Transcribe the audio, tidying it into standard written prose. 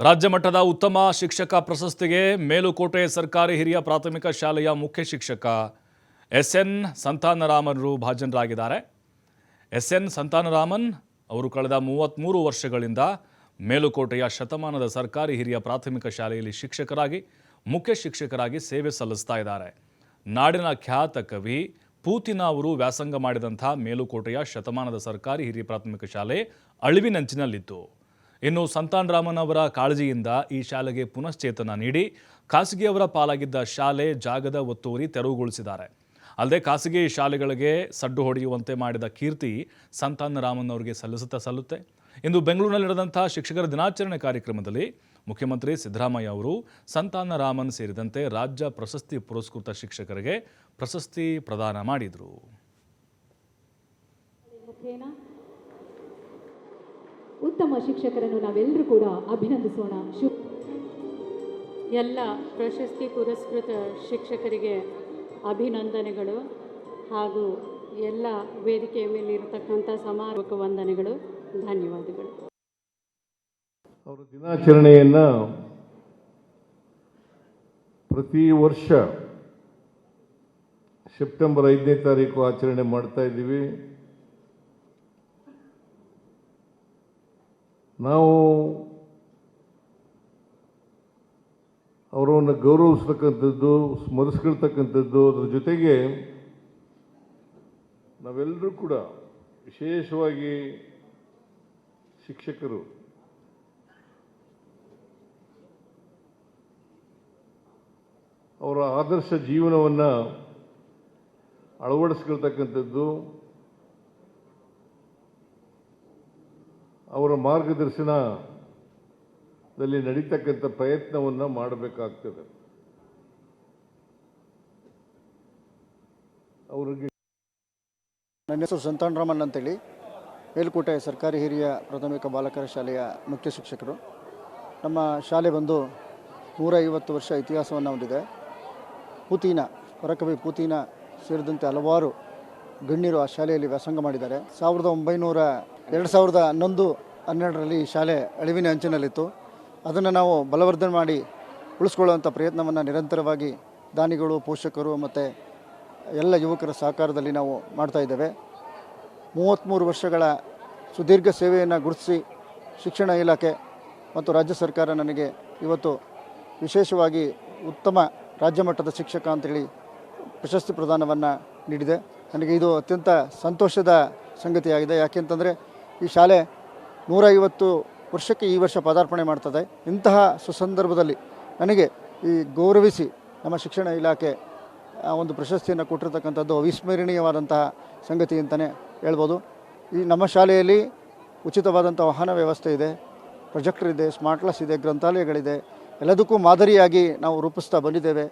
ರಾಜ್ಯ ಮಟ್ಟದ ಉತ್ತಮ ಶಿಕ್ಷಕ ಪ್ರಶಸ್ತಿಗೆ ಮೇಲುಕೋಟೆ ಸರ್ಕಾರಿ ಹಿರಿಯ ಪ್ರಾಥಮಿಕ ಶಾಲೆಯ ಮುಖ್ಯ ಶಿಕ್ಷಕ ಎಸ್.ಎನ್. ಸಂತಾನರಾಮನ್ ಭಾಜನರಾಗಿದ್ದಾರೆ. ಎಸ್.ಎನ್. ಸಂತಾನರಾಮನ್ ಅವರು ಕಳೆದ 33 ವರ್ಷಗಳಿಂದ ಮೇಲುಕೋಟೆಯ ಶತಮಾನದ ಸರ್ಕಾರಿ ಹಿರಿಯ ಪ್ರಾಥಮಿಕ ಶಾಲೆಯಲ್ಲಿ ಶಿಕ್ಷಕರಾಗಿ ಮುಖ್ಯ ಶಿಕ್ಷಕರಾಗಿ ಸೇವೆ ಸಲ್ಲಿಸ್ತಾ ಇದ್ದಾರೆ. ನಾಡಿನ ಖ್ಯಾತ ಕವಿ ಪೂತಿನ ಅವರು ವ್ಯಾಸಂಗ ಮಾಡಿದಂಥ ಮೇಲುಕೋಟೆಯ ಶತಮಾನದ ಸರ್ಕಾರಿ ಹಿರಿಯ ಪ್ರಾಥಮಿಕ ಶಾಲೆ ಅಳಿವಿನಂಚಿನಲ್ಲಿತ್ತು. ಇನ್ನು ಸಂತಾನರಾಮನ್ ಅವರ ಕಾಳಜಿಯಿಂದ ಈ ಶಾಲೆಗೆ ಪುನಶ್ಚೇತನ ನೀಡಿ ಖಾಸಗಿಯವರ ಪಾಲಾಗಿದ್ದ ಶಾಲೆ ಜಾಗದ ಒತ್ತುವರಿ ತೆರವುಗೊಳಿಸಿದ್ದಾರೆ. ಅಲ್ಲದೆ ಖಾಸಗಿ ಶಾಲೆಗಳಿಗೆ ಸಡ್ಡು ಹೊಡೆಯುವಂತೆ ಮಾಡಿದ ಕೀರ್ತಿ ಸಂತಾನರಾಮನ್ ಅವರಿಗೆ ಸಲ್ಲುತ್ತೆ. ಇಂದು ಬೆಂಗಳೂರಿನಲ್ಲಿ ನಡೆದಂಥ ಶಿಕ್ಷಕರ ದಿನಾಚರಣೆ ಕಾರ್ಯಕ್ರಮದಲ್ಲಿ ಮುಖ್ಯಮಂತ್ರಿ ಸಿದ್ದರಾಮಯ್ಯ ಅವರು ಸಂತಾನರಾಮನ್ ಸೇರಿದಂತೆ ರಾಜ್ಯ ಪ್ರಶಸ್ತಿ ಪುರಸ್ಕೃತ ಶಿಕ್ಷಕರಿಗೆ ಪ್ರಶಸ್ತಿ ಪ್ರದಾನ ಮಾಡಿದರು. ಉತ್ತಮ ಶಿಕ್ಷಕರನ್ನು ನಾವೆಲ್ಲರೂ ಕೂಡ ಅಭಿನಂದಿಸೋಣ. ಎಲ್ಲ ಪ್ರಶಸ್ತಿ ಪುರಸ್ಕೃತ ಶಿಕ್ಷಕರಿಗೆ ಅಭಿನಂದನೆಗಳು ಹಾಗೂ ಎಲ್ಲ ವೇದಿಕೆಯ ಮೇಲಿರತಕ್ಕಂಥ ಸಮಾರೋಪ ವಂದನೆಗಳು. ಧನ್ಯವಾದಗಳು. ಅವರ ದಿನಾಚರಣೆಯನ್ನು ಪ್ರತಿ ವರ್ಷ ಸೆಪ್ಟೆಂಬರ್ 5ನೇ ತಾರೀಕು ಆಚರಣೆ ಮಾಡ್ತಾ ಇದ್ದೀವಿ. ನಾವು ಅವರನ್ನು ಗೌರವಿಸ್ತಕ್ಕಂಥದ್ದು, ಸ್ಮರಿಸ್ಕೊಳ್ತಕ್ಕಂಥದ್ದು, ಅದರ ಜೊತೆಗೆ ನಾವೆಲ್ಲರೂ ಕೂಡ ವಿಶೇಷವಾಗಿ ಶಿಕ್ಷಕರು ಅವರ ಆದರ್ಶ ಜೀವನವನ್ನು ಅಳವಡಿಸ್ಕೊಳ್ತಕ್ಕಂಥದ್ದು, ಅವರ ಮಾರ್ಗದರ್ಶನದಲ್ಲಿ ನಡೀತಕ್ಕಂಥ ಪ್ರಯತ್ನವನ್ನು ಮಾಡಬೇಕಾಗ್ತದೆ. ಅವರಿಗೆ ನನ್ನ ಹೆಸರು ಸಂತಾನರಾಮನ್ ಅಂತೇಳಿ, ಮೇಲುಕೋಟೆ ಸರ್ಕಾರಿ ಹಿರಿಯ ಪ್ರಾಥಮಿಕ ಬಾಲಕರ ಶಾಲೆಯ ಮುಖ್ಯ ಶಿಕ್ಷಕರು. ನಮ್ಮ ಶಾಲೆ ಬಂದು 150 ವರ್ಷ ಇತಿಹಾಸವನ್ನು ಹೊಂದಿದೆ. ಪೂತಿನ ವರಕವಿ ಪೂತಿನ ಸೇರಿದಂತೆ ಹಲವಾರು ಗಣ್ಯರು ಆ ಶಾಲೆಯಲ್ಲಿ ವ್ಯಾಸಂಗ ಮಾಡಿದ್ದಾರೆ. 2011-12 ಈ ಶಾಲೆ ಅಳಿವಿನ ಅಂಚಿನಲ್ಲಿತ್ತು. ಅದನ್ನು ನಾವು ಬಲವರ್ಧನೆ ಮಾಡಿ ಉಳಿಸ್ಕೊಳ್ಳುವಂಥ ಪ್ರಯತ್ನವನ್ನು ನಿರಂತರವಾಗಿ ದಾನಿಗಳು, ಪೋಷಕರು ಮತ್ತು ಎಲ್ಲ ಯುವಕರ ಸಹಕಾರದಲ್ಲಿ ನಾವು ಮಾಡ್ತಾಯಿದ್ದೇವೆ. 33 ವರ್ಷಗಳ ಸುದೀರ್ಘ ಸೇವೆಯನ್ನು ಗುರುತಿಸಿ ಶಿಕ್ಷಣ ಇಲಾಖೆ ಮತ್ತು ರಾಜ್ಯ ಸರ್ಕಾರ ನನಗೆ ಇವತ್ತು ವಿಶೇಷವಾಗಿ ಉತ್ತಮ ರಾಜ್ಯ ಮಟ್ಟದ ಶಿಕ್ಷಕ ಅಂತೇಳಿ ಪ್ರಶಸ್ತಿ ಪ್ರದಾನವನ್ನು ನೀಡಿದೆ. ನನಗೆ ಇದು ಅತ್ಯಂತ ಸಂತೋಷದ ಸಂಗತಿಯಾಗಿದೆ. ಯಾಕೆಂತಂದರೆ ಈ ಶಾಲೆ 150 ವರ್ಷಕ್ಕೆ ಈ ವರ್ಷ ಪದಾರ್ಪಣೆ ಮಾಡ್ತದೆ. ಇಂತಹ ಸುಸಂದರ್ಭದಲ್ಲಿ ನನಗೆ ಈ ಗೌರವಿಸಿ ನಮ್ಮ ಶಿಕ್ಷಣ ಇಲಾಖೆ ಒಂದು ಪ್ರಶಸ್ತಿಯನ್ನು ಕೊಟ್ಟಿರ್ತಕ್ಕಂಥದ್ದು ಅವಿಸ್ಮರಣೀಯವಾದಂತಹ ಸಂಗತಿ ಅಂತಲೇ ಹೇಳ್ಬೋದು. ಈ ನಮ್ಮ ಶಾಲೆಯಲ್ಲಿ ಉಚಿತವಾದಂಥ ವಾಹನ ವ್ಯವಸ್ಥೆ ಇದೆ, ಪ್ರೊಜೆಕ್ಟರ್ ಇದೆ, ಸ್ಮಾರ್ಟ್ ಕ್ಲಾಸ್ ಇದೆ, ಗ್ರಂಥಾಲಯಗಳಿದೆ. ಎಲ್ಲದಕ್ಕೂ ಮಾದರಿಯಾಗಿ ನಾವು ರೂಪಿಸ್ತಾ ಬಂದಿದ್ದೇವೆ.